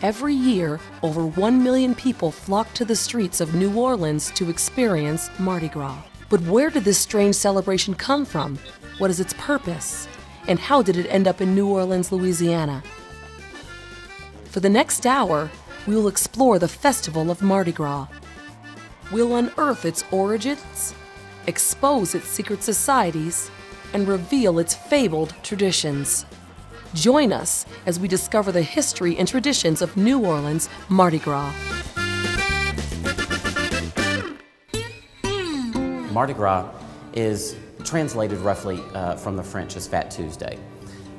Every year, over 1 million people flock to the streets of New Orleans to experience Mardi Gras. But where did this strange celebration come from? What is its purpose? And how did it end up in New Orleans, Louisiana? For the next hour, we will explore the festival of Mardi Gras. We'll unearth its origins, expose its secret societies, and reveal its fabled traditions. Join us as we discover the history and traditions of New Orleans Mardi Gras. Mardi Gras is translated roughly from the French as Fat Tuesday.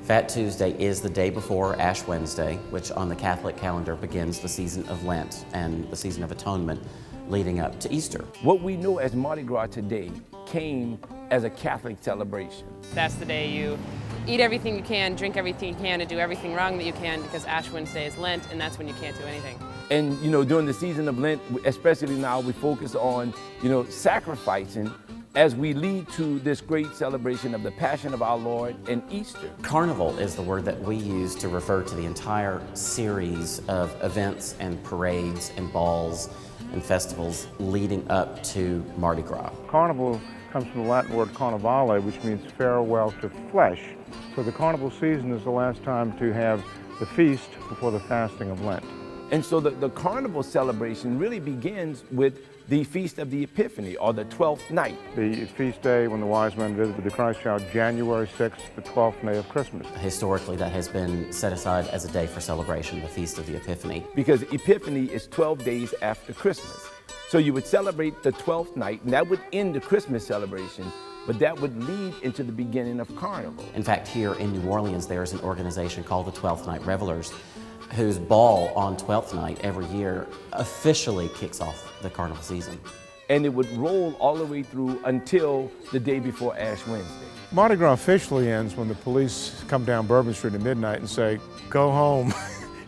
Fat Tuesday is the day before Ash Wednesday, which on the Catholic calendar begins the season of Lent and the season of atonement leading up to Easter. What we know as Mardi Gras today came as a Catholic celebration. That's the day you eat everything you can, drink everything you can, and do everything wrong that you can, because Ash Wednesday is Lent, and that's when you can't do anything. And during the season of Lent, especially now, we focus on, sacrificing as we lead to this great celebration of the Passion of our Lord and Easter. Carnival is the word that we use to refer to the entire series of events and parades and balls and festivals leading up to Mardi Gras. Carnival comes from the Latin word carnivale, which means farewell to flesh. So the carnival season is the last time to have the feast before the fasting of Lent. And so the carnival celebration really begins with the Feast of the Epiphany, or the 12th night. The feast day when the wise men visited the Christ child, January 6th, the 12th day of Christmas. Historically, that has been set aside as a day for celebration, the Feast of the Epiphany. Because Epiphany is 12 days after Christmas. So you would celebrate the 12th night, and that would end the Christmas celebration, but that would lead into the beginning of Carnival. In fact, here in New Orleans, there is an organization called the 12th Night Revelers, whose ball on 12th night every year officially kicks off the carnival season. And it would roll all the way through until the day before Ash Wednesday. Mardi Gras officially ends when the police come down Bourbon Street at midnight and say, go home,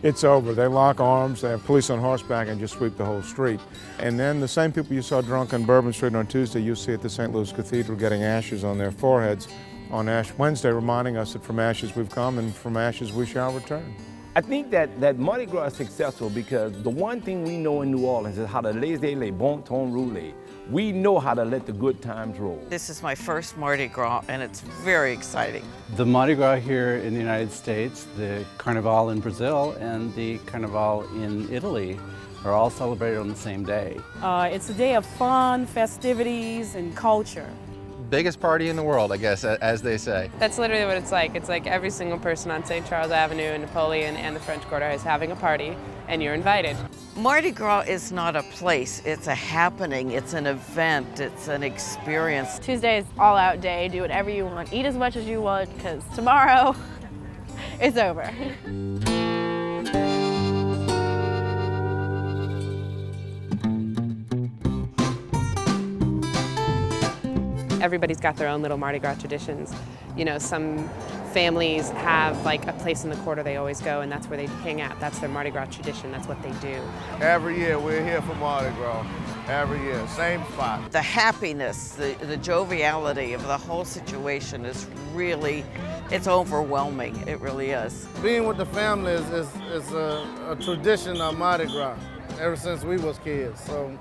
it's over. They lock arms, they have police on horseback and just sweep the whole street. And then the same people you saw drunk on Bourbon Street on Tuesday, you'll see at the St. Louis Cathedral getting ashes on their foreheads on Ash Wednesday, reminding us that from ashes we've come and from ashes we shall return. I think that Mardi Gras is successful because the one thing we know in New Orleans is how to laissez les bon temps rouler. We know how to let the good times roll. This is my first Mardi Gras, and it's very exciting. The Mardi Gras here in the United States, the Carnival in Brazil, and the Carnival in Italy are all celebrated on the same day. It's a day of fun, festivities, and culture. Biggest party in the world, I guess, as they say. That's literally what it's like. It's like every single person on St. Charles Avenue and Napoleon and the French Quarter is having a party, and you're invited. Mardi Gras is not a place, it's a happening, it's an event, it's an experience. Tuesday is all-out day, do whatever you want, eat as much as you want, because tomorrow, it's over. Everybody's got their own little Mardi Gras traditions. Some families have like a place in the quarter they always go, and that's where they hang out. That's their Mardi Gras tradition. That's what they do. Every year we're here for Mardi Gras. Every year, same spot. The happiness, the joviality of the whole situation is really, it's overwhelming. It really is. Being with the family is a tradition of Mardi Gras ever since we was kids. So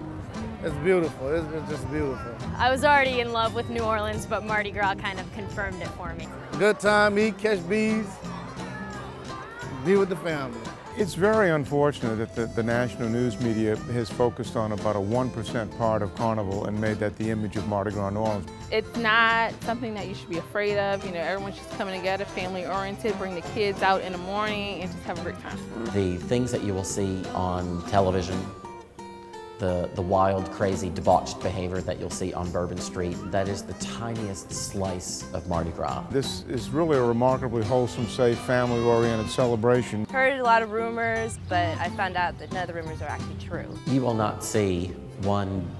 it's beautiful. It's just beautiful. I was already in love with New Orleans, but Mardi Gras kind of confirmed it for me. Good time, eat, catch bees, be with the family. It's very unfortunate that the national news media has focused on about a 1% part of Carnival and made that the image of Mardi Gras New Orleans. It's not something that you should be afraid of. Everyone's just coming together, family-oriented, bring the kids out in the morning and just have a great time. The things that you will see on television, the wild, crazy, debauched behavior that you'll see on Bourbon Street, that is the tiniest slice of Mardi Gras. This is really a remarkably wholesome, safe, family-oriented celebration. Heard a lot of rumors, but I found out that none of the rumors are actually true. You will not see 1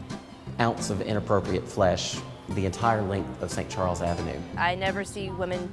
ounce of inappropriate flesh the entire length of St. Charles Avenue. I never see women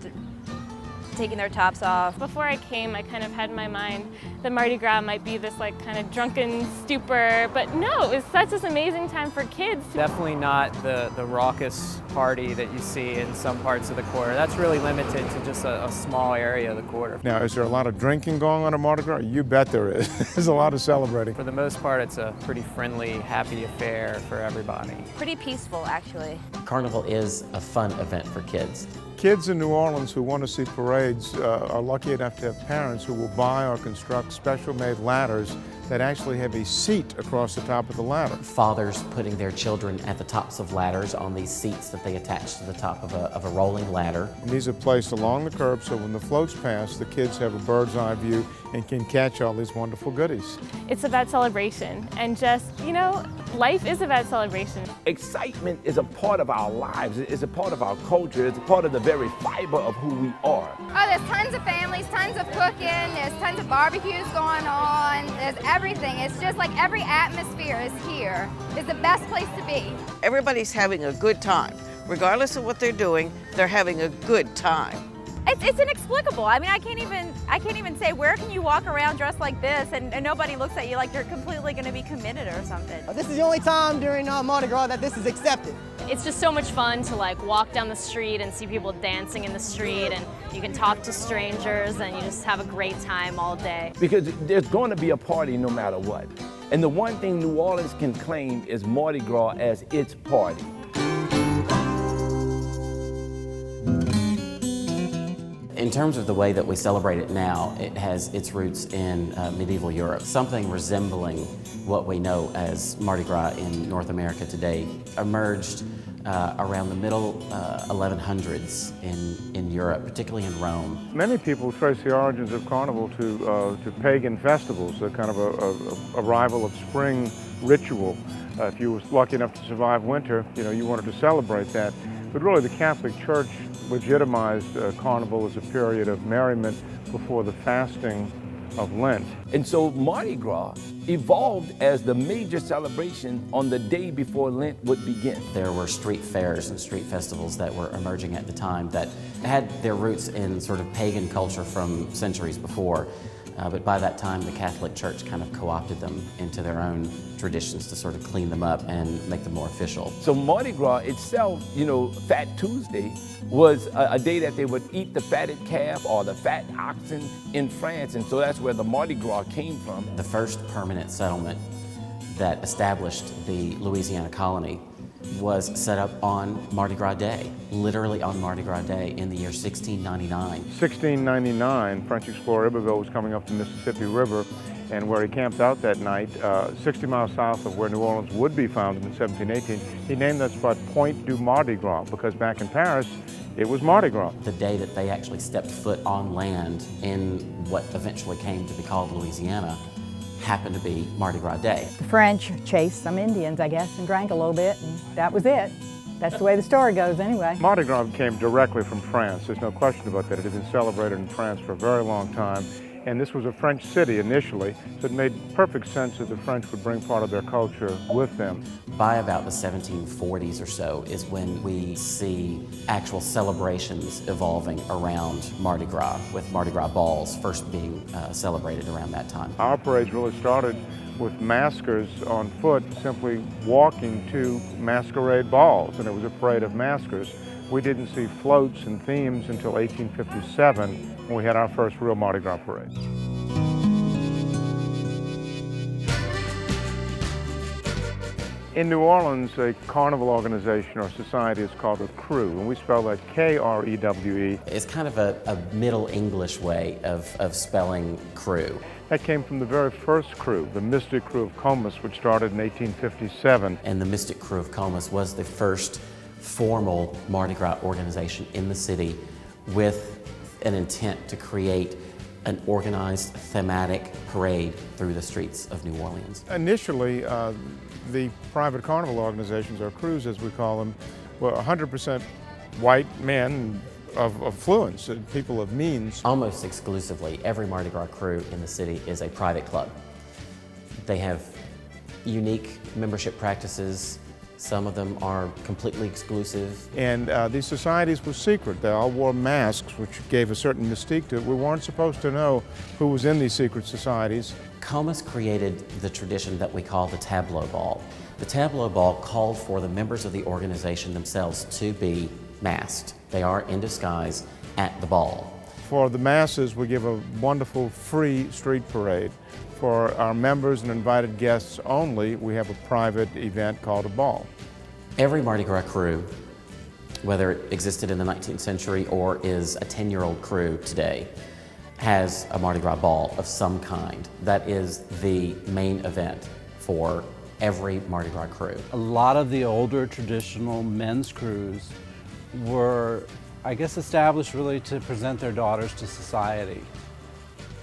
taking their tops off. Before I came, I kind of had in my mind that Mardi Gras might be this kind of drunken stupor, but no, it's such an amazing time for kids. Definitely not the raucous party that you see in some parts of the quarter. That's really limited to just a small area of the quarter. Now, is there a lot of drinking going on at Mardi Gras? You bet there is. There's a lot of celebrating. For the most part, it's a pretty friendly, happy affair for everybody. Pretty peaceful, actually. Carnival is a fun event for kids. Kids in New Orleans who want to see parades are lucky enough to have parents who will buy or construct special-made ladders that actually have a seat across the top of the ladder. Fathers putting their children at the tops of ladders on these seats that they attach to the top of a rolling ladder. And these are placed along the curb so when the floats pass, the kids have a bird's eye view and can catch all these wonderful goodies. It's about celebration, and just, you know, life is about celebration. Excitement is a part of our lives. It's a part of our culture. It's a part of the very fiber of who we are. Oh, there's tons of families, tons of cooking, there's tons of barbecues going on, there's everything. It's just like every atmosphere is here. It's the best place to be. Everybody's having a good time. Regardless of what they're doing, they're having a good time. It's inexplicable. I mean, I can't even say, where can you walk around dressed like this and nobody looks at you like you're completely going to be committed or something. This is the only time during Mardi Gras that this is accepted. It's just so much fun to like walk down the street and see people dancing in the street, and you can talk to strangers and you just have a great time all day. Because there's going to be a party no matter what. And the one thing New Orleans can claim is Mardi Gras as its party. In terms of the way that we celebrate it now, it has its roots in medieval Europe. Something resembling what we know as Mardi Gras in North America today emerged around the middle 1100s in Europe, particularly in Rome. Many people trace the origins of Carnival to pagan festivals, a kind of a arrival of spring ritual. If you were lucky enough to survive winter, you wanted to celebrate that. But really the Catholic Church legitimized Carnival as a period of merriment before the fasting of Lent. And so Mardi Gras evolved as the major celebration on the day before Lent would begin. There were street fairs and street festivals that were emerging at the time that had their roots in sort of pagan culture from centuries before. But by that time, the Catholic Church kind of co-opted them into their own traditions to sort of clean them up and make them more official. So Mardi Gras itself, Fat Tuesday, was a day that they would eat the fatted calf or the fat oxen in France, and so that's where the Mardi Gras came from. The first permanent settlement that established the Louisiana colony was set up on Mardi Gras Day, literally on Mardi Gras Day in the year 1699. 1699, French explorer Iberville was coming up the Mississippi River, and where he camped out that night, 60 miles south of where New Orleans would be founded in 1718, he named that spot Pointe du Mardi Gras, because back in Paris, it was Mardi Gras. The day that they actually stepped foot on land in what eventually came to be called Louisiana happened to be Mardi Gras Day. The French chased some Indians, I guess, and drank a little bit, and that was it. That's the way the story goes anyway. Mardi Gras came directly from France. There's no question about that. It had been celebrated in France for a very long time. And this was a French city initially, so it made perfect sense that the French would bring part of their culture with them. By about the 1740s or so is when we see actual celebrations evolving around Mardi Gras, with Mardi Gras balls first being celebrated around that time. Our parades really started with maskers on foot simply walking to masquerade balls, and it was a parade of maskers. We didn't see floats and themes until 1857 when we had our first real Mardi Gras parade. In New Orleans, a carnival organization or society is called a krewe, and we spell that K-R-E-W-E. It's kind of a Middle English way of spelling krewe. That came from the very first krewe, the Mystic Krewe of Comus, which started in 1857. And the Mystic Krewe of Comus was the first formal Mardi Gras organization in the city with an intent to create an organized thematic parade through the streets of New Orleans. Initially, the private carnival organizations, or krewes as we call them, were 100% white men of affluence, people of means. Almost exclusively, every Mardi Gras krewe in the city is a private club. They have unique membership practices, Some of them are completely exclusive. And these societies were secret. They all wore masks, which gave a certain mystique to it. We weren't supposed to know who was in these secret societies. Comus created the tradition that we call the tableau ball. The tableau ball called for the members of the organization themselves to be masked. They are in disguise at the ball. For the masses, we give a wonderful free street parade. For our members and invited guests only, we have a private event called a ball. Every Mardi Gras crew, whether it existed in the 19th century or is a 10-year-old crew today, has a Mardi Gras ball of some kind. That is the main event for every Mardi Gras crew. A lot of the older traditional men's crews were, I guess, established really to present their daughters to society,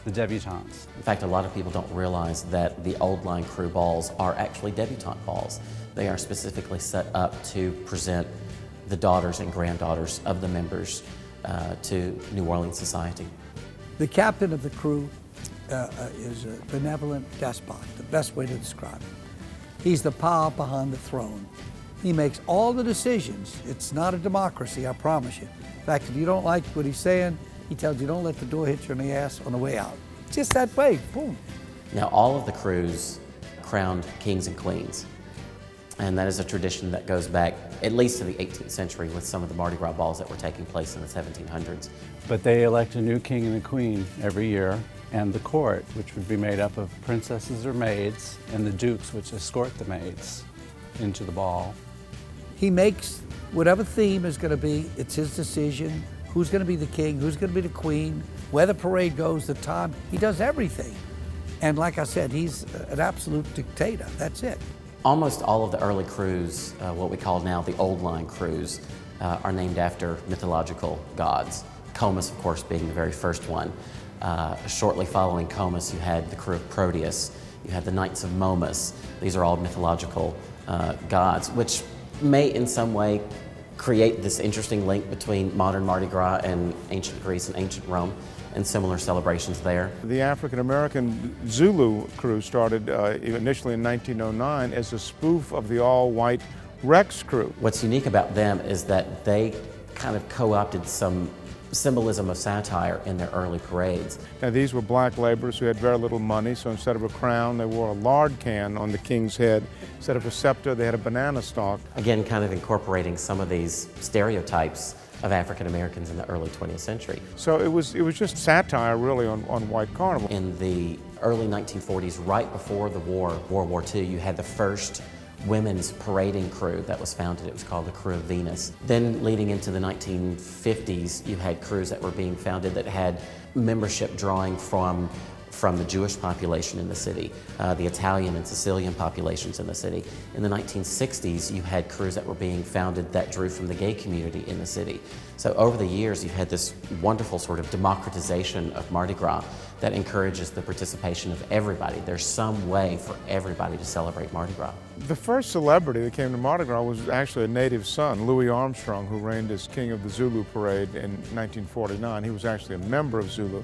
the debutantes. In fact, a lot of people don't realize that the old line crew balls are actually debutante balls. They are specifically set up to present the daughters and granddaughters of the members to New Orleans society. The captain of the crew is a benevolent despot, the best way to describe it. He's the power behind the throne. He makes all the decisions. It's not a democracy, I promise you. In fact, if you don't like what he's saying, he tells you don't let the door hit you in the ass on the way out. Just that way, boom. Now, all of the crews crowned kings and queens. And that is a tradition that goes back at least to the 18th century with some of the Mardi Gras balls that were taking place in the 1700s. But they elect a new king and a queen every year, and the court, which would be made up of princesses or maids, and the dukes, which escort the maids into the ball. He makes whatever theme is going to be, it's his decision. Who's going to be the king, who's going to be the queen, where the parade goes, the time. He does everything. And like I said, he's an absolute dictator. That's it. Almost all of the early crews, what we call now the old line crews, are named after mythological gods. Comus, of course, being the very first one. Shortly following Comus, you had the crew of Proteus, you had the Knights of Momus. These are all mythological gods, which may in some way create this interesting link between modern Mardi Gras and ancient Greece and ancient Rome and similar celebrations there. The African-American Zulu crew started initially in 1909 as a spoof of the all-white Rex crew. What's unique about them is that they kind of co-opted some symbolism of satire in their early parades. Now, these were black laborers who had very little money, so instead of a crown, they wore a lard can on the king's head. Instead of a scepter, they had a banana stalk. Again, kind of incorporating some of these stereotypes of African Americans in the early 20th century. So it was just satire, really, on white carnival. In the early 1940s, right before the war, World War II, you had the first women's parading crew that was founded. It was called the Crew of Venus. Then leading into the 1950s, you had crews that were being founded that had membership drawing from the Jewish population in the city, the Italian and Sicilian populations in the city. In the 1960s, you had crews that were being founded that drew from the gay community in the city. So over the years, you've had this wonderful sort of democratization of Mardi Gras that encourages the participation of everybody. There's some way for everybody to celebrate Mardi Gras. The first celebrity that came to Mardi Gras was actually a native son, Louis Armstrong, who reigned as king of the Zulu parade in 1949. He was actually a member of Zulu.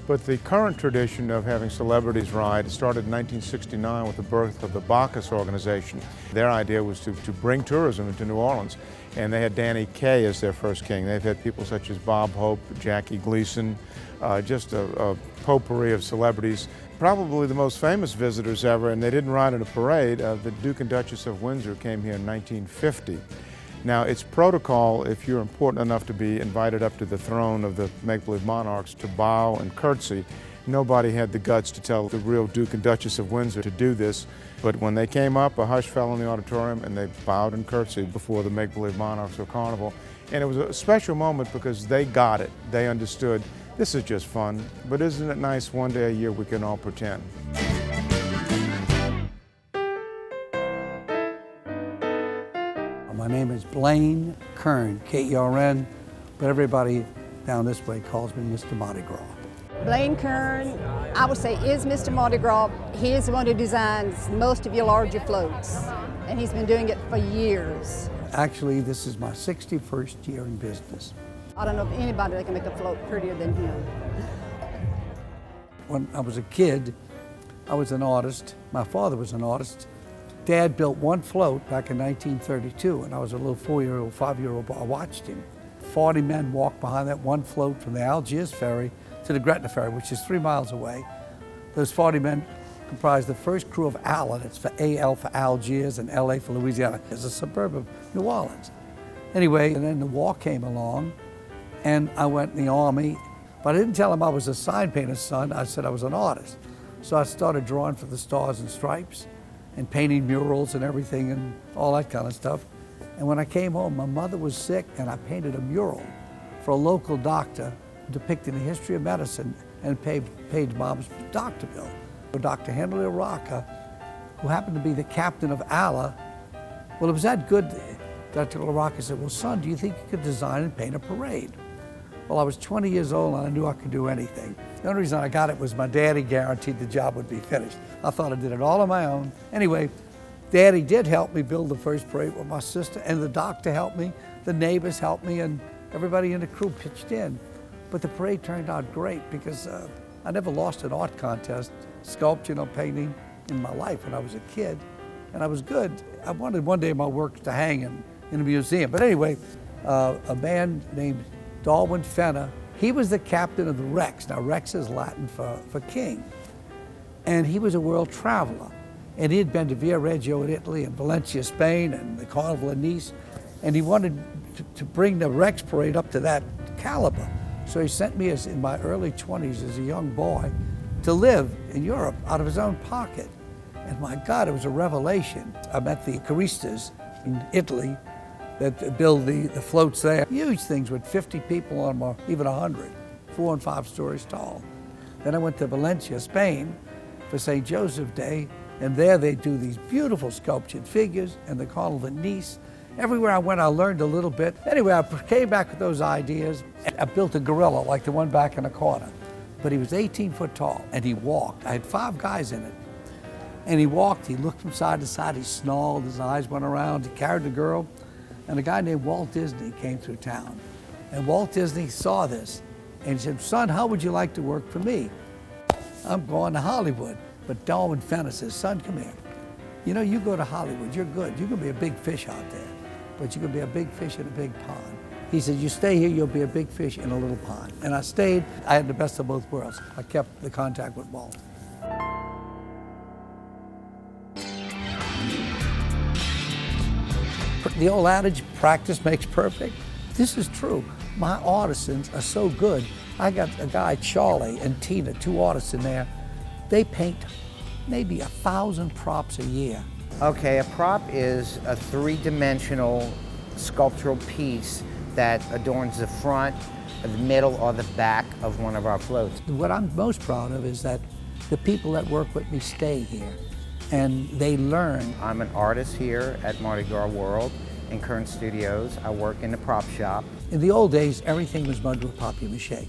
But the current tradition of having celebrities ride started in 1969 with the birth of the Bacchus organization. Their idea was to bring tourism into New Orleans, and they had Danny Kaye as their first king. They've had people such as Bob Hope, Jackie Gleason, just a potpourri of celebrities. Probably the most famous visitors ever, and they didn't ride in a parade, the Duke and Duchess of Windsor came here in 1950. Now, it's protocol, if you're important enough to be invited up to the throne of the make-believe monarchs, to bow and curtsy. Nobody had the guts to tell the real Duke and Duchess of Windsor to do this, but when they came up, a hush fell in the auditorium and they bowed and curtsied before the make-believe monarchs of Carnival. And it was a special moment because they got it. They understood, this is just fun, but isn't it nice one day a year we can all pretend? My name is Blaine Kern, K-E-R-N, but everybody down this way calls me Mr. Mardi Gras. Blaine Kern, I would say, is Mr. Mardi Gras. He is the one who designs most of your larger floats, and he's been doing it for years. Actually, this is my 61st year in business. I don't know of anybody that can make a float prettier than him. When I was a kid, I was an artist. My father was an artist, Dad built one float back in 1932, and I was a little 4-year-old, 5-year-old boy. I watched him. 40 men walked behind that one float from the Algiers ferry to the Gretna ferry, which is 3 miles away. Those 40 men comprised the first crew of ALA, that's for AL for Algiers and LA for Louisiana. It's a suburb of New Orleans. Anyway, and then the war came along, and I went in the Army, but I didn't tell him I was a sign painter's son. I said I was an artist. So I started drawing for the Stars and Stripes and painting murals and everything and all that kind of stuff. And when I came home, my mother was sick, and I painted a mural for a local doctor depicting the history of medicine and paid Mom's doctor bill. Dr. Henry Rocca, who happened to be the captain of ALA, well, it was that good. Dr. LaRocca said, well, son, do you think you could design and paint a parade? Well, I was 20 years old, and I knew I could do anything. The only reason I got it was my daddy guaranteed the job would be finished. I thought I did it all on my own. Anyway, Daddy did help me build the first parade with my sister, and the doctor helped me, the neighbors helped me, and everybody in the crew pitched in. But the parade turned out great because I never lost an art contest, sculpting or painting in my life when I was a kid, and I was good. I wanted one day my work to hang in a museum. But anyway, a man named Darwin Fenner, he was the captain of the Rex. Now, Rex is Latin for king. And he was a world traveler. And he had been to Viareggio in Italy and Valencia, Spain, and the Carnival in Nice. And he wanted to bring the Rex parade up to that caliber. So he sent me in my early 20s as a young boy to live in Europe out of his own pocket. And my God, it was a revelation. I met the Caristas in Italy that build the floats there. Huge things with 50 people on them, or even 100, 4 and 5 stories tall. Then I went to Valencia, Spain for St. Joseph Day, and there they do these beautiful sculptured figures, and the Carnival in Nice. Everywhere I went, I learned a little bit. Anyway, I came back with those ideas. I built a gorilla like the one back in the corner, but he was 18 foot tall, and he walked. I had 5 guys in it. And he walked, he looked from side to side, he snarled, his eyes went around, he carried the girl. And a guy named Walt Disney came through town. And Walt Disney saw this, and he said, son, how would you like to work for me? I'm going to Hollywood. But Darwin Fenner says, son, come here. You know, you go to Hollywood, you're good. You're gonna be a big fish out there, but you're gonna be a big fish in a big pond. He said, you stay here, you'll be a big fish in a little pond. And I stayed, I had the best of both worlds. I kept the contact with Walt. The old adage, practice makes perfect. This is true. My artisans are so good. I got a guy, Charlie and Tina, 2 artists in there. They paint maybe 1,000 props a year. Okay, a prop is a 3-dimensional sculptural piece that adorns the front, the middle, or the back of one of our floats. What I'm most proud of is that the people that work with me stay here and they learn. I'm an artist here at Mardi Gras World in Kern Studios. I work in the prop shop. In the old days, everything was made with papier-mâché.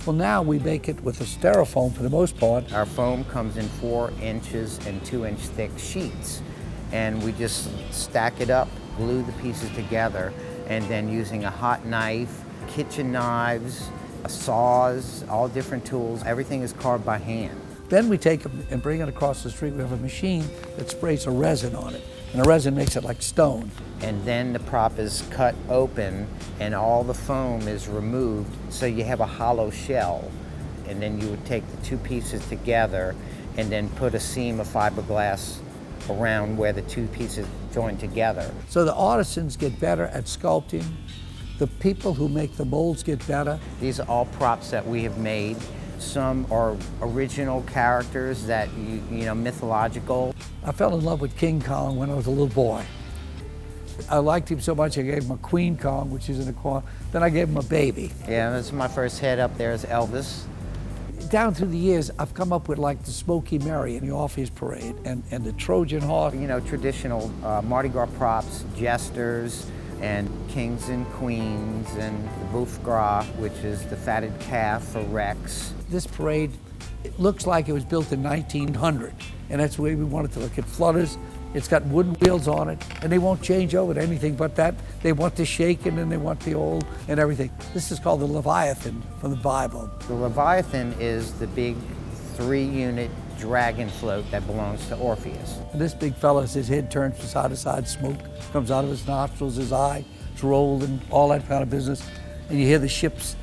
Well, now we make it with a styrofoam for the most part. Our foam comes in 4 inches and 2-inch thick sheets, and we just stack it up, glue the pieces together, and then using a hot knife, kitchen knives, saws, all different tools, everything is carved by hand. Then we take them and bring it across the street. We have a machine that sprays a resin on it, and the resin makes it like stone. And then the prop is cut open and all the foam is removed, so you have a hollow shell. And then you would take the 2 pieces together and then put a seam of fiberglass around where the 2 pieces join together. So the artisans get better at sculpting. The people who make the molds get better. These are all props that we have made. Some are original characters that, you know, mythological. I fell in love with King Kong when I was a little boy. I liked him so much I gave him a Queen Kong, which is in the corner. Then I gave him a baby. Yeah, this is my first head up there is Elvis. Down through the years, I've come up with like the Smoky Mary in the Orpheus Parade and the Trojan Horse. You know, traditional Mardi Gras props, jesters, and kings and queens, and the boeuf gras, which is the fatted calf for Rex. This parade, it looks like it was built in 1900, and that's the way we want it to look. It flutters, it's got wooden wheels on it, and they won't change over to anything but that. They want the shaken and they want the old and everything. This is called the Leviathan from the Bible. The Leviathan is the big 3-unit dragon float that belongs to Orpheus. And this big fella, his head turns from side to side, smoke comes out of his nostrils, his eye is rolled, and all that kind of business. And you hear the ship's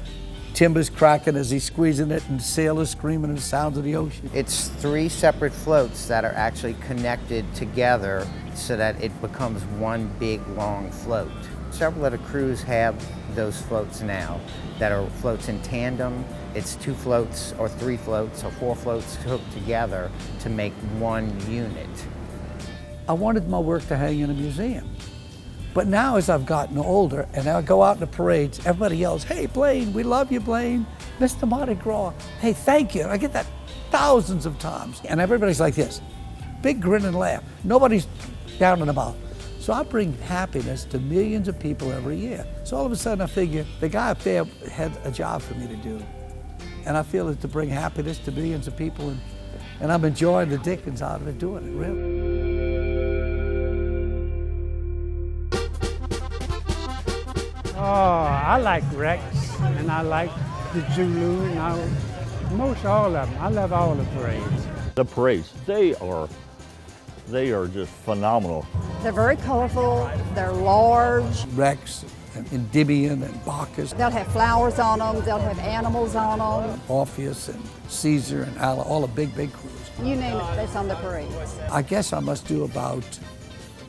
timbers cracking as he's squeezing it, and sailors screaming, and the sounds of the ocean. It's 3 separate floats that are actually connected together so that it becomes one big long float. Several of the crews have those floats now that are floats in tandem. It's 2 floats or 3 floats or 4 floats hooked together to make one unit. I wanted my work to hang in a museum. But now as I've gotten older and I go out in the parades, everybody yells, "Hey Blaine, we love you, Blaine. Mr. Mardi Gras, hey, thank you." And I get that thousands of times. And everybody's like this, big grin and laugh. Nobody's down in the mouth. So I bring happiness to millions of people every year. So all of a sudden I figure the guy up there had a job for me to do. And I feel it to bring happiness to millions of people, and I'm enjoying the dickens out of it doing it, really. Oh, I like Rex, and I like the Zulu, and most all of them. I love all the parades. The parades, they are just phenomenal. They're very colorful, they're large. Rex and Endymion and Bacchus. They'll have flowers on them, they'll have animals on them. Orpheus and Caesar and all the big crews. You name it, that's on the parades. I guess I must do about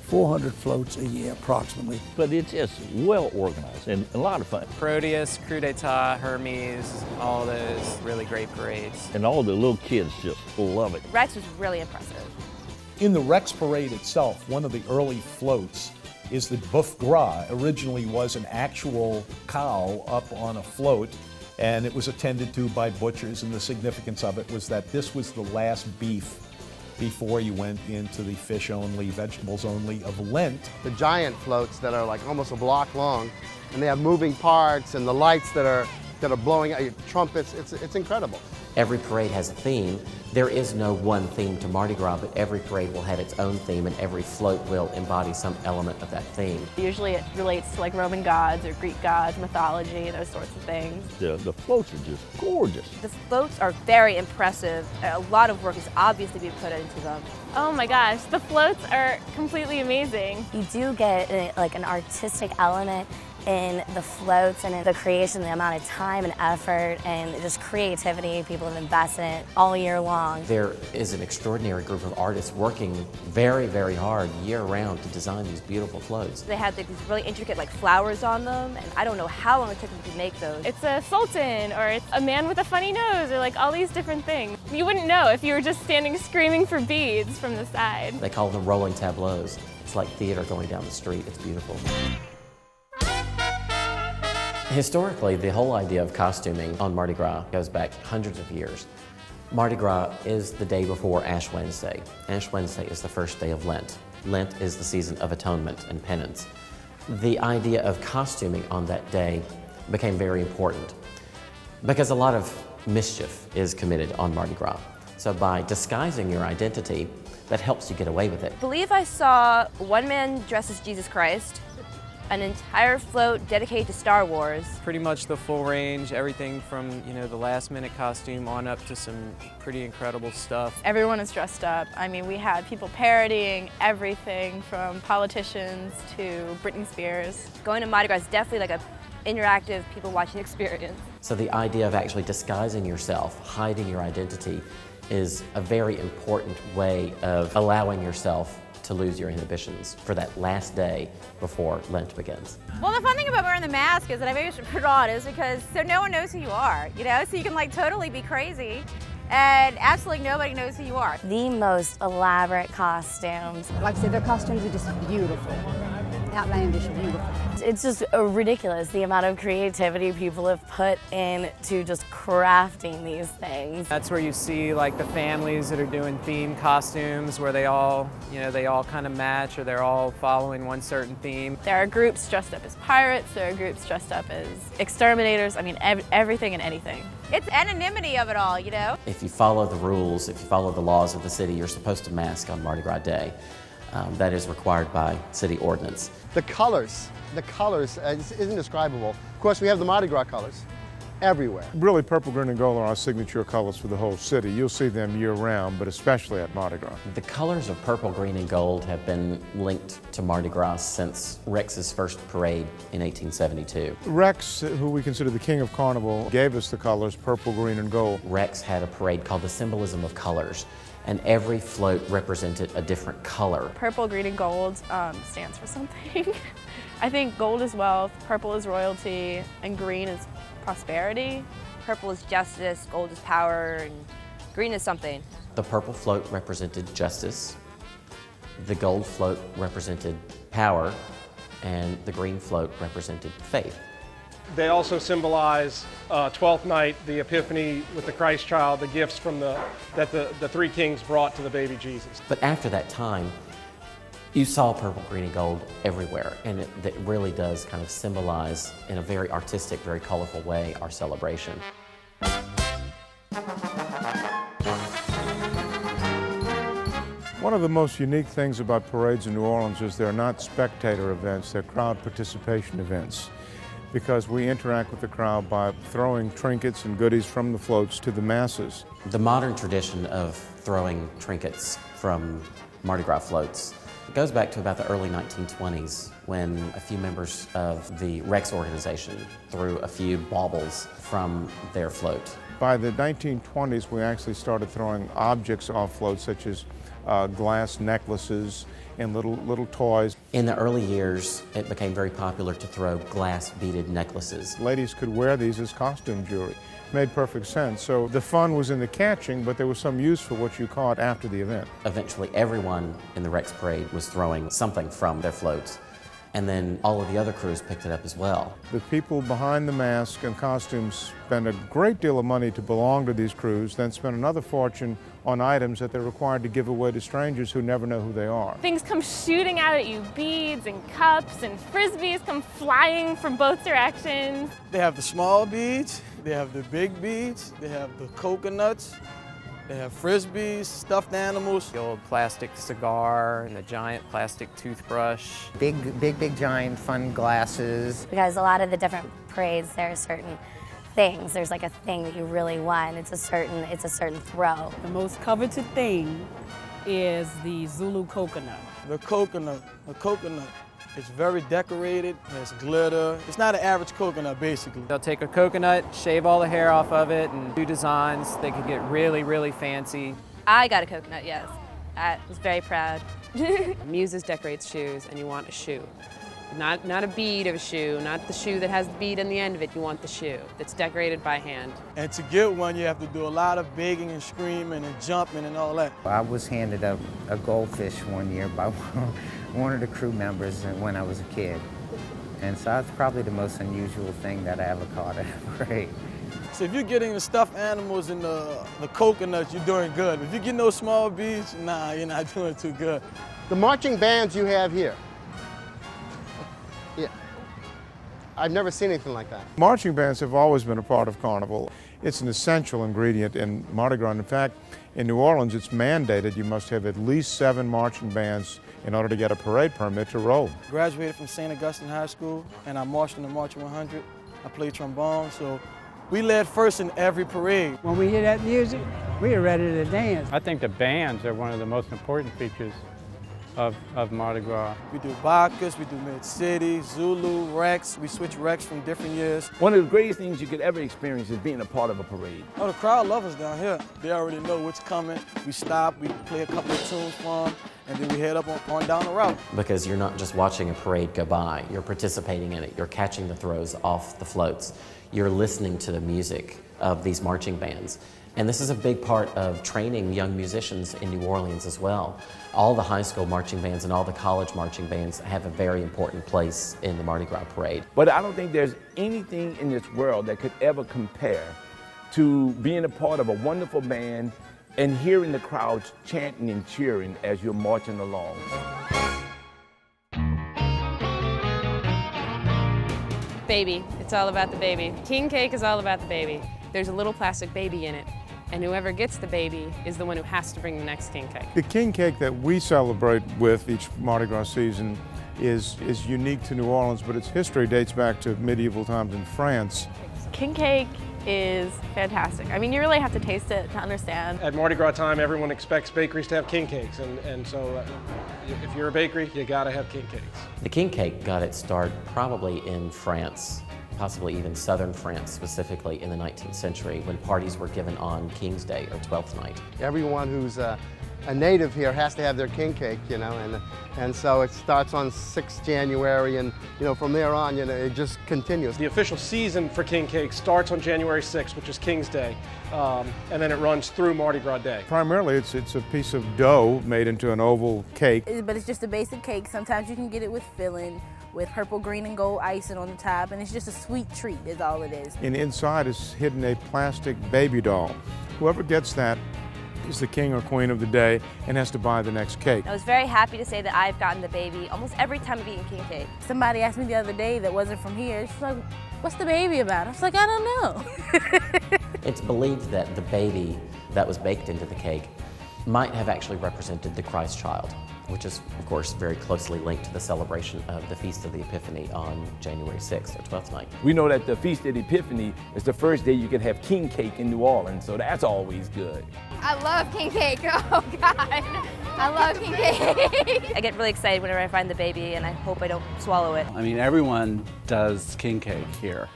400 floats a year, approximately. But it's just well organized and a lot of fun. Proteus, Coup d'etat, Hermes, all those really great parades. And all the little kids just love it. Rex was really impressive. In the Rex Parade itself, one of the early floats is the boeuf gras. Originally was an actual cow up on a float, and it was attended to by butchers, and the significance of it was that this was the last beef before you went into the fish only, vegetables only of Lent. The giant floats that are like almost a block long, and they have moving parts and the lights that are blowing out, trumpets, it's incredible. Every parade has a theme. There is no one theme to Mardi Gras, but every parade will have its own theme, and every float will embody some element of that theme. Usually it relates to like Roman gods or Greek gods, mythology, those sorts of things. The floats are just gorgeous. The floats are very impressive. A lot of work is obviously being put into them. Oh my gosh, the floats are completely amazing. You do get like an artistic element in the floats and in the creation, the amount of time and effort and just creativity people have invested in it all year long. There is an extraordinary group of artists working very, very hard year-round to design these beautiful floats. They had these really intricate like flowers on them, and I don't know how long it took them to make those. It's a sultan, or it's a man with a funny nose, or like all these different things. You wouldn't know if you were just standing screaming for beads from the side. They call them rolling tableaux. It's like theater going down the street. It's beautiful. Historically, the whole idea of costuming on Mardi Gras goes back hundreds of years. Mardi Gras is the day before Ash Wednesday. Ash Wednesday is the first day of Lent. Lent is the season of atonement and penance. The idea of costuming on that day became very important because a lot of mischief is committed on Mardi Gras. So by disguising your identity, that helps you get away with it. I believe I saw one man dressed as Jesus Christ, an entire float dedicated to Star Wars. Pretty much the full range, everything from, you know, the last minute costume on up to some pretty incredible stuff. Everyone is dressed up. I mean, we had people parodying everything from politicians to Britney Spears. Going to Mardi Gras is definitely like a interactive people watching experience. So the idea of actually disguising yourself, hiding your identity, is a very important way of allowing yourself to lose your inhibitions for that last day before Lent begins. Well, the fun thing about wearing the mask is that I maybe should put it on is because so no one knows who you are, you know? So you can like totally be crazy and absolutely nobody knows who you are. The most elaborate costumes. Like I said, their costumes are just beautiful, outlandish, beautiful. It's just ridiculous the amount of creativity people have put into just crafting these things. That's where you see like the families that are doing themed costumes where they all kind of match or they're all following one certain theme. There are groups dressed up as pirates, there are groups dressed up as exterminators, I mean everything and anything. It's anonymity of it all, you know? If you follow the rules, if you follow the laws of the city, you're supposed to mask on Mardi Gras Day. That is required by city ordinance. The colors is indescribable. Of course, we have the Mardi Gras colors, everywhere. Really, purple, green, and gold are our signature colors for the whole city. You'll see them year-round, but especially at Mardi Gras. The colors of purple, green, and gold have been linked to Mardi Gras since Rex's first parade in 1872. Rex, who we consider the king of Carnival, gave us the colors purple, green, and gold. Rex had a parade called the Symbolism of Colors, and every float represented a different color. Purple, green, and gold stands for something. I think gold is wealth, purple is royalty, and green is prosperity. Purple is justice, gold is power, and green is something. The purple float represented justice, the gold float represented power, and the green float represented faith. They also symbolize Twelfth Night, the Epiphany with the Christ child, the gifts from that the three kings brought to the baby Jesus. But after that time, you saw purple, green, and gold everywhere, and it really does kind of symbolize, in a very artistic, very colorful way, our celebration. One of the most unique things about parades in New Orleans is they're not spectator events, they're crowd participation events, because we interact with the crowd by throwing trinkets and goodies from the floats to the masses. The modern tradition of throwing trinkets from Mardi Gras floats goes back to about the early 1920s, when a few members of the Rex organization threw a few baubles from their float. By the 1920s, we actually started throwing objects off floats, such as glass necklaces and little toys. In the early years, it became very popular to throw glass beaded necklaces. Ladies could wear these as costume jewelry. Made perfect sense. So the fun was in the catching, but there was some use for what you caught after the event. Eventually, everyone in the Rex parade was throwing something from their floats, and then all of the other crews picked it up as well. The people behind the mask and costumes spend a great deal of money to belong to these crews, then spend another fortune on items that they're required to give away to strangers who never know who they are. Things come shooting out at you, beads and cups and frisbees come flying from both directions. They have the small beads, they have the big beads, they have the coconuts, they have frisbees, stuffed animals. The old plastic cigar and the giant plastic toothbrush. Big, giant fun glasses. Because a lot of the different parades, there are certain things. There's like a thing that you really want. It's a certain throw. The most coveted thing is the Zulu coconut. The coconut. It's very decorated, has glitter. It's not an average coconut, basically. They'll take a coconut, shave all the hair off of it, and do designs. They could get really, really fancy. I got a coconut, yes. I was very proud. Muses decorates shoes, and you want a shoe. Not a bead of a shoe, not the shoe that has the bead on the end of it. You want the shoe that's decorated by hand. And to get one, you have to do a lot of begging and screaming and jumping and all that. I was handed a goldfish one year by one of the crew members when I was a kid. And so that's probably the most unusual thing that I ever caught at a parade. So if you're getting the stuffed animals and the coconuts, you're doing good. If you're getting those small beads, nah, you're not doing too good. The marching bands you have here, yeah, I've never seen anything like that. Marching bands have always been a part of Carnival. It's an essential ingredient in Mardi Gras. In fact, in New Orleans, it's mandated you must have at least 7 marching bands in order to get a parade permit to roll. Graduated from St. Augustine High School, and I marched in the Marching 100. I played trombone, so we led first in every parade. When we hear that music, we're ready to dance. I think the bands are one of the most important features of Mardi Gras. We do Bacchus, we do Mid-City, Zulu, Rex. We switch Rex from different years. One of the greatest things you could ever experience is being a part of a parade. Oh, the crowd loves us down here. They already know what's coming. We stop, we play a couple of tunes for them, and then we head up on down the route. Because you're not just watching a parade go by, you're participating in it, you're catching the throws off the floats, you're listening to the music of these marching bands. And this is a big part of training young musicians in New Orleans as well. All the high school marching bands and all the college marching bands have a very important place in the Mardi Gras parade. But I don't think there's anything in this world that could ever compare to being a part of a wonderful band and hearing the crowds chanting and cheering as you're marching along. Baby, it's all about the baby. King cake is all about the baby. There's a little plastic baby in it, and whoever gets the baby is the one who has to bring the next king cake. The king cake that we celebrate with each Mardi Gras season is unique to New Orleans, but its history dates back to medieval times in France. King cake is fantastic. I mean, you really have to taste it to understand. At Mardi Gras time, everyone expects bakeries to have king cakes, and so if you're a bakery, you gotta have king cakes. The king cake got its start probably in France, possibly even southern France specifically in the 19th century when parties were given on King's Day or Twelfth Night. Everyone who's a native here has to have their king cake, you know, and so it starts on 6th January, and you know, from there on, you know, it just continues. The official season for king cake starts on January 6th, which is King's Day, and then it runs through Mardi Gras Day. Primarily, it's a piece of dough made into an oval cake. But it's just a basic cake. Sometimes you can get it with filling, with purple, green, and gold icing on the top, and it's just a sweet treat is all it is. And inside is hidden a plastic baby doll. Whoever gets that is the king or queen of the day and has to buy the next cake. I was very happy to say that I've gotten the baby almost every time I've eaten king cake. Somebody asked me the other day that wasn't from here, she's like, what's the baby about? I was like, I don't know. It's believed that the baby that was baked into the cake might have actually represented the Christ child, which is, of course, very closely linked to the celebration of the Feast of the Epiphany on January 6th or 12th night. We know that the Feast of the Epiphany is the first day you can have king cake in New Orleans, so that's always good. I love king cake. Oh, God. I love king cake. I get really excited whenever I find the baby, and I hope I don't swallow it. I mean, everyone does king cake here.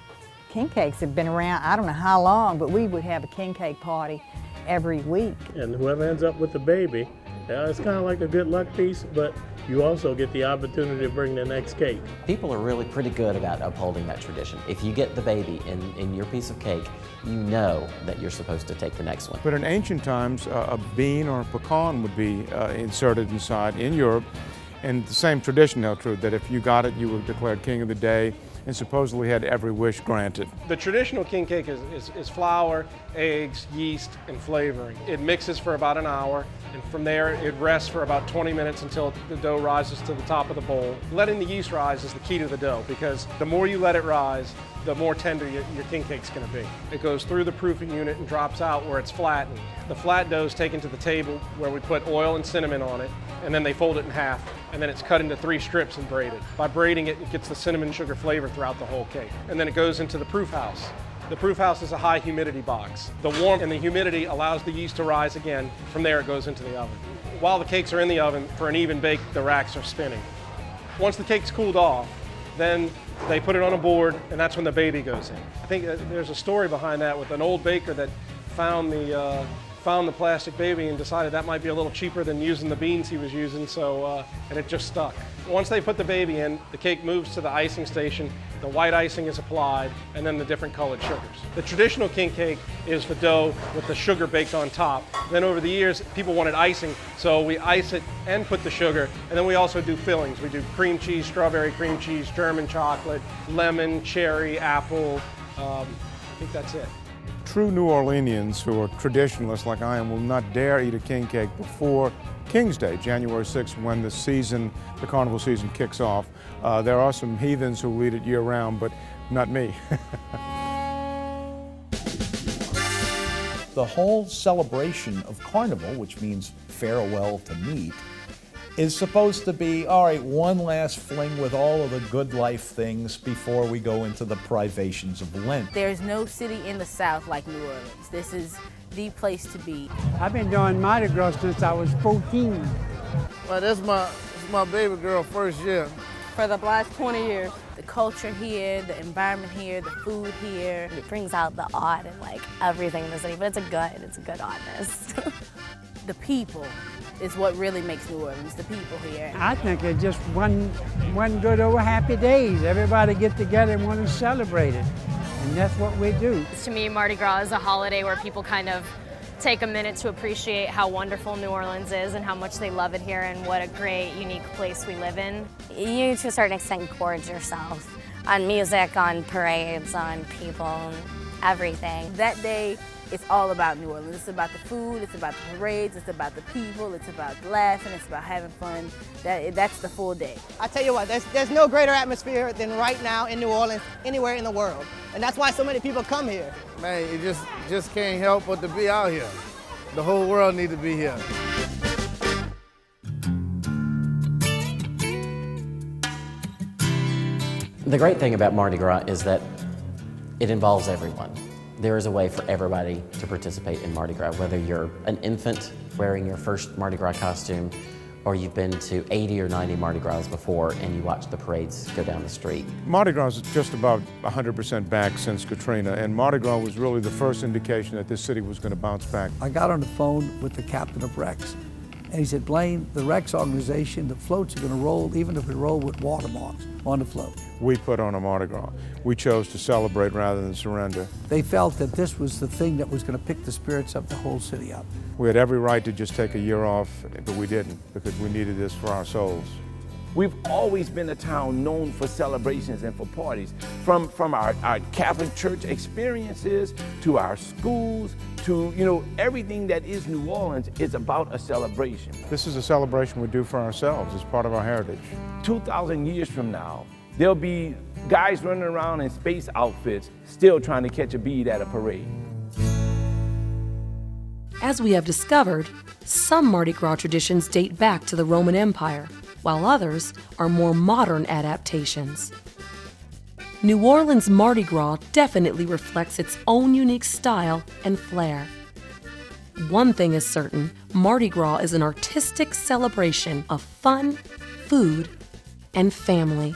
King cakes have been around, I don't know how long, but we would have a king cake party every week. And whoever ends up with the baby, it's kind of like a good luck piece, but you also get the opportunity to bring the next cake. People are really pretty good about upholding that tradition. If you get the baby in your piece of cake, you know that you're supposed to take the next one. But in ancient times, a bean or a pecan would be inserted inside in Europe. And the same tradition held true, that if you got it, you were declared king of the day and supposedly had every wish granted. The traditional king cake is flour, eggs, yeast, and flavoring. It mixes for about an hour, and from there it rests for about 20 minutes until the dough rises to the top of the bowl. Letting the yeast rise is the key to the dough, because the more you let it rise, the more tender your king cake's gonna be. It goes through the proofing unit and drops out where it's flattened. The flat dough is taken to the table where we put oil and cinnamon on it, and then they fold it in half, and then it's cut into 3 strips and braided. By braiding it, it gets the cinnamon sugar flavor throughout the whole cake. And then it goes into the proof house. The proof house is a high humidity box. The warmth and the humidity allows the yeast to rise again. From there, it goes into the oven. While the cakes are in the oven, for an even bake, the racks are spinning. Once the cake's cooled off, then they put it on a board, and that's when the baby goes in. I think there's a story behind that with an old baker that found the plastic baby and decided that might be a little cheaper than using the beans he was using, so and it just stuck. Once they put the baby in, the cake moves to the icing station, the white icing is applied, and then the different colored sugars. The traditional king cake is the dough with the sugar baked on top. Then over the years, people wanted icing, so we ice it and put the sugar, and then we also do fillings. We do cream cheese, strawberry cream cheese, German chocolate, lemon, cherry, apple. I think that's it. True New Orleanians who are traditionalists like I am will not dare eat a king cake before King's Day, January 6th, when the carnival season kicks off. There are some heathens who will eat it year-round, but not me. The whole celebration of Carnival, which means farewell to meat, is supposed to be, all right, one last fling with all of the good life things before we go into the privations of Lent. There's no city in the South like New Orleans. This is the place to be. I've been doing Mardi Gras since I was 14. Well, this is my baby girl first year. For the last 20 years. The culture here, the environment here, the food here. It brings out the odd in like everything in the city, but it's a good oddness. The people is what really makes New Orleans, the people here. I think it's just one good old happy days. Everybody get together and want to celebrate it. And that's what we do. To me, Mardi Gras is a holiday where people kind of take a minute to appreciate how wonderful New Orleans is and how much they love it here and what a great, unique place we live in. You, to a certain extent, gorge yourself on music, on parades, on people, everything. That day, it's all about New Orleans. It's about the food, it's about the parades, it's about the people, it's about laughing, it's about having fun. That's the full day. I tell you what, there's no greater atmosphere than right now in New Orleans, anywhere in the world. And that's why so many people come here. Man, you just can't help but to be out here. The whole world needs to be here. The great thing about Mardi Gras is that it involves everyone. There is a way for everybody to participate in Mardi Gras, whether you're an infant wearing your first Mardi Gras costume, or you've been to 80 or 90 Mardi Gras before and you watch the parades go down the street. Mardi Gras is just about 100% back since Katrina, and Mardi Gras was really the first indication that this city was going to bounce back. I got on the phone with the captain of Rex, and he said, Blaine, the Rex organization, the floats are going to roll even if we roll with watermarks on the float. We put on a Mardi Gras. We chose to celebrate rather than surrender. They felt that this was the thing that was going to pick the spirits of the whole city up. We had every right to just take a year off, but we didn't because we needed this for our souls. We've always been a town known for celebrations and for parties. From our Catholic Church experiences to our schools to, everything that is New Orleans is about a celebration. This is a celebration we do for ourselves. It's part of our heritage. 2,000 years from now, there'll be guys running around in space outfits still trying to catch a bead at a parade. As we have discovered, some Mardi Gras traditions date back to the Roman Empire, while others are more modern adaptations. New Orleans Mardi Gras definitely reflects its own unique style and flair. One thing is certain, Mardi Gras is an artistic celebration of fun, food, and family.